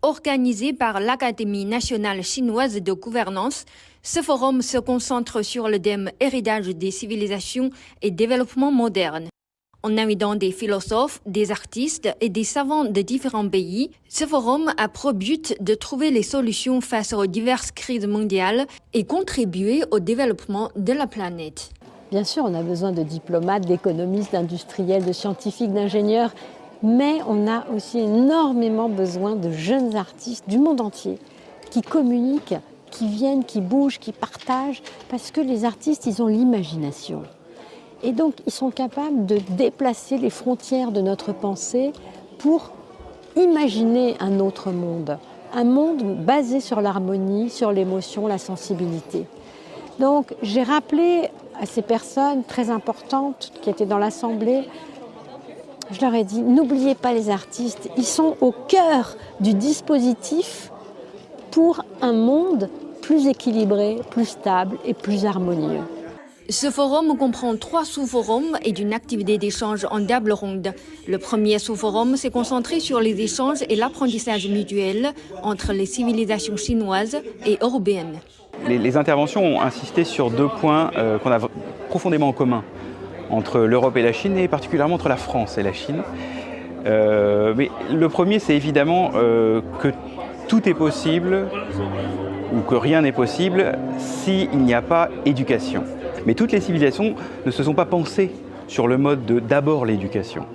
Organisé par l'Académie nationale chinoise de gouvernance, ce forum se concentre sur le thème héritage des civilisations et développement moderne. En invitant des philosophes, des artistes et des savants de différents pays, ce forum a pour but de trouver les solutions face aux diverses crises mondiales et contribuer au développement de la planète. Bien sûr, on a besoin de diplomates, d'économistes, d'industriels, de scientifiques, d'ingénieurs, mais on a aussi énormément besoin de jeunes artistes du monde entier qui communiquent, qui viennent, qui bougent, qui partagent, parce que les artistes, ils ont l'imagination. Et donc, ils sont capables de déplacer les frontières de notre pensée pour imaginer un autre monde, un monde basé sur l'harmonie, sur l'émotion, la sensibilité. Donc, j'ai rappelé à ces personnes très importantes qui étaient dans l'Assemblée, je leur ai dit, n'oubliez pas les artistes, ils sont au cœur du dispositif pour un monde plus équilibré, plus stable et plus harmonieux. Ce forum comprend 3 sous-forums et une activité d'échange en table ronde. Le premier sous-forum s'est concentré sur les échanges et l'apprentissage mutuel entre les civilisations chinoises et européennes. Les interventions ont insisté sur 2 points qu'on a profondément en commun entre l'Europe et la Chine, et particulièrement entre la France et la Chine. Mais le premier, c'est évidemment que tout est possible, ou que rien n'est possible, s'il n'y a pas éducation. Mais toutes les civilisations ne se sont pas pensées sur le mode de d'abord l'éducation.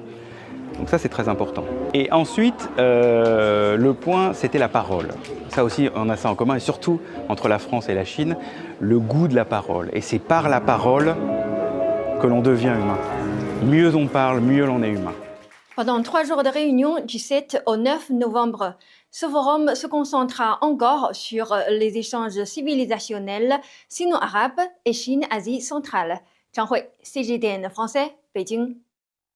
Donc ça, c'est très important. Et ensuite, le point, c'était la parole. Ça aussi, on a ça en commun, et surtout entre la France et la Chine, le goût de la parole. Et c'est par la parole que l'on devient humain. Mieux on parle, mieux l'on est humain. Pendant 3 jours de réunion du 7 au 9 novembre, ce forum se concentrera encore sur les échanges civilisationnels sino-arabes et Chine-Asie centrale. Zhang Hui, CGTN français, Beijing.